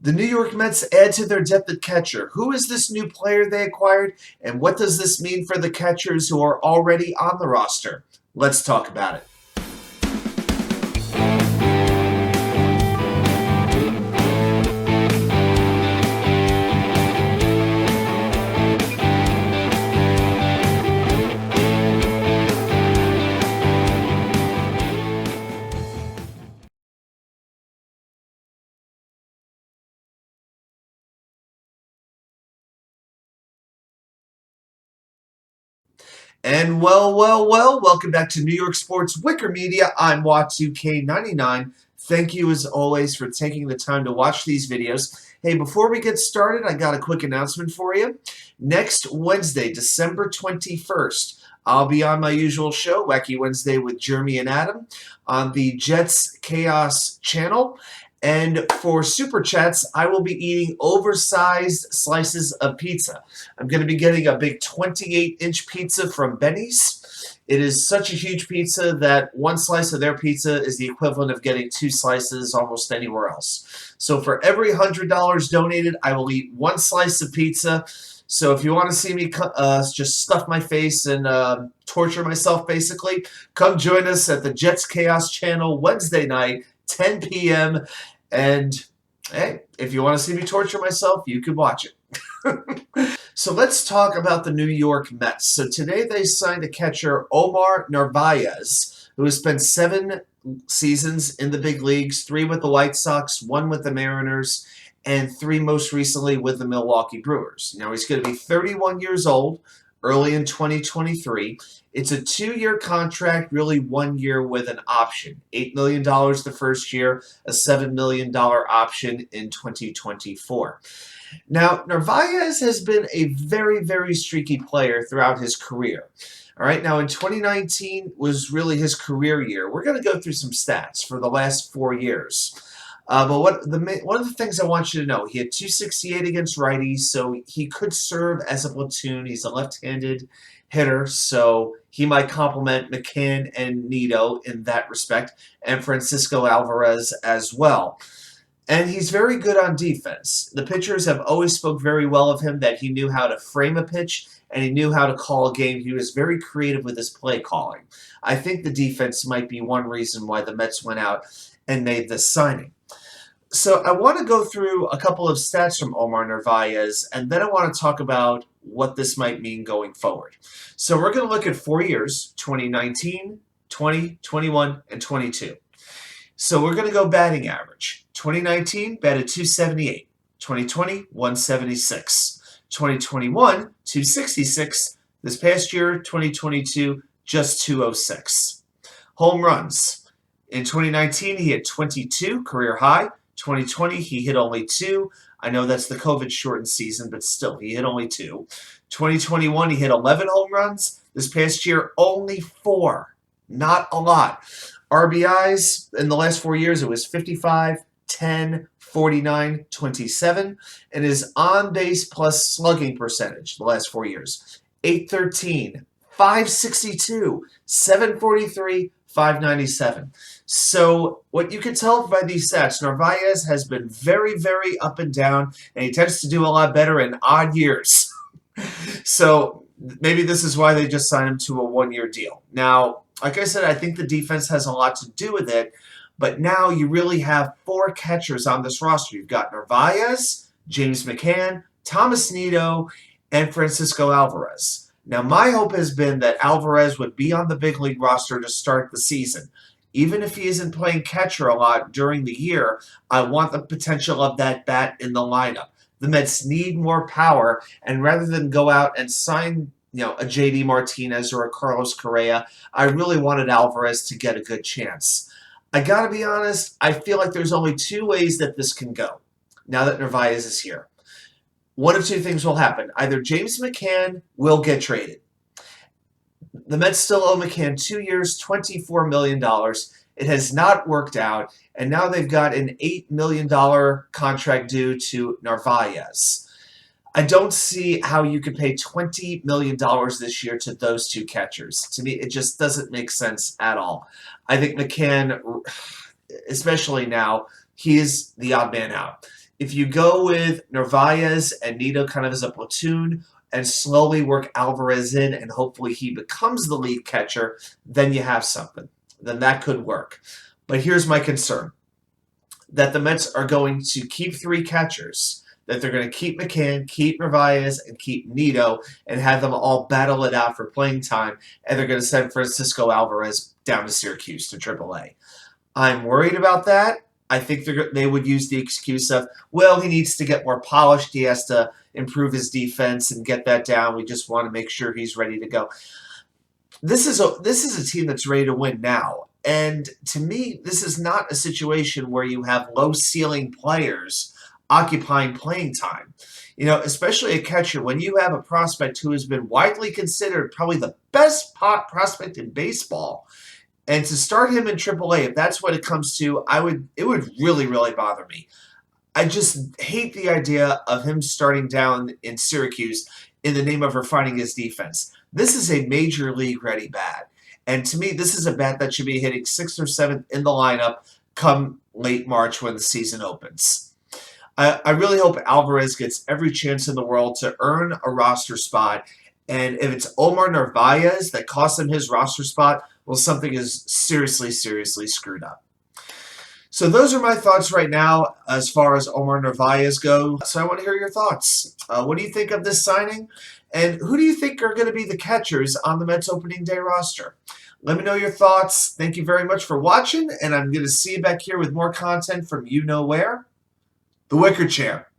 The New York Mets add to their depth at catcher. Who is this new player they acquired, and what does this mean for the catchers who are already on the roster? Let's talk about it. And welcome back to New York Sports WickerMedia. I'm Wacky2K99. Thank you as always for taking the time to watch these videos. Hey, before we get started, I got a quick announcement for you. Next Wednesday, December 21st, I'll be on my usual show, Wacky Wednesday with Jeremy and Adam, on the Jets Chaos channel. And for Super Chats, I will be eating oversized slices of pizza. I'm going to be getting a big 28-inch pizza from Benny's. It is such a huge pizza that one slice of their pizza is the equivalent of getting 2 slices almost anywhere else. So for every $100 donated, I will eat 1 slice of pizza. So if you want to see me just stuff my face and torture myself, basically, come join us at the Jets Chaos channel Wednesday night, 10 p.m., and hey, if you want to see me torture myself, you can watch it. So let's talk about the New York Mets. So today they signed a catcher, Omar Narvaez, who has spent 7 seasons in the big leagues, 3 with the White Sox, 1 with the Mariners, and 3 most recently with the Milwaukee Brewers. Now he's going to be 31 years old early in 2023. It's a 2-year contract, really 1 year with an option. $8 million the first year, a $7 million option in 2024. Now, Narvaez has been a very, very streaky player throughout his career. All right, now in 2019 was really his career year. We're going to go through some stats for the last 4 years. But one of the things I want you to know, he had 268 against righties, so he could serve as a platoon. He's a left-handed hitter, so he might complement McCann and Nido in that respect, and Francisco Alvarez as well. And he's very good on defense. The pitchers have always spoke very well of him, that he knew how to frame a pitch and he knew how to call a game. He was very creative with his play calling. I think the defense might be one reason why the Mets went out and made this signing. So I want to go through a couple of stats from Omar Narvaez, and then I want to talk about what this might mean going forward. So we're going to look at 4 years, 2019, 20, 21, and 22. So we're going to go batting average. 2019, batted 278. 2020, 176. 2021, 266. This past year, 2022, just 206. Home runs. In 2019, he had 22, career high. 2020, he hit only 2. I know that's the COVID-shortened season, but still, he hit only 2. 2021, he hit 11 home runs. This past year, only 4. Not a lot. RBIs in the last 4 years, it was 55, 10, 49, 27. And his on-base plus slugging percentage the last 4 years, 813, 562, 743, 597. So what you can tell by these stats, Narvaez has been very, very up and down, and he tends to do a lot better in odd years. So maybe this is why they just signed him to a 1-year deal. Now, like I said, I think the defense has a lot to do with it, but now you really have 4 catchers on this roster. You've got Narvaez, James McCann, Tomasnido, and Francisco Alvarez. Now, my hope has been that Alvarez would be on the big league roster to start the season. Even if he isn't playing catcher a lot during the year, I want the potential of that bat in the lineup. The Mets need more power, and rather than go out and sign, a J.D. Martinez or a Carlos Correa, I really wanted Alvarez to get a good chance. I gotta be honest, I feel like there's only 2 ways that this can go now that Narvaez is here. One of 2 things will happen. Either James McCann will get traded. The Mets still owe McCann 2 years, $24 million. It has not worked out, and now they've got an $8 million contract due to Narvaez. I don't see how you could pay $20 million this year to those 2 catchers. To me, it just doesn't make sense at all. I think McCann, especially now, he is the odd man out. If you go with Narvaez and Nido kind of as a platoon and slowly work Alvarez in and hopefully he becomes the lead catcher, then you have something. Then that could work. But here's my concern, that the Mets are going to keep three catchers, that they're going to keep McCann, keep Narvaez, and keep Nido, and have them all battle it out for playing time, and they're going to send Francisco Alvarez down to Syracuse to AAA. I'm worried about that. I think they would use the excuse of, well, he needs to get more polished. He has to improve his defense and get that down. We just want to make sure he's ready to go. This is a team that's ready to win now. And to me, this is not a situation where you have low-ceiling players occupying playing time. You know, especially a catcher, when you have a prospect who has been widely considered probably the best prospect in baseball, and to start him in AAA, if that's what it comes to, it would really, really bother me. I just hate the idea of him starting down in Syracuse in the name of refining his defense. This is a major league ready bat. And to me, this is a bat that should be hitting 6th or 7th in the lineup come late March when the season opens. I really hope Alvarez gets every chance in the world to earn a roster spot. And if it's Omar Narvaez that costs him his roster spot, well, something is seriously, seriously screwed up. So those are my thoughts right now as far as Omar Narvaez go. So I want to hear your thoughts. What do you think of this signing? And who do you think are going to be the catchers on the Mets opening day roster? Let me know your thoughts. Thank you very much for watching, and I'm going to see you back here with more content from you know where? The Wicker Chair.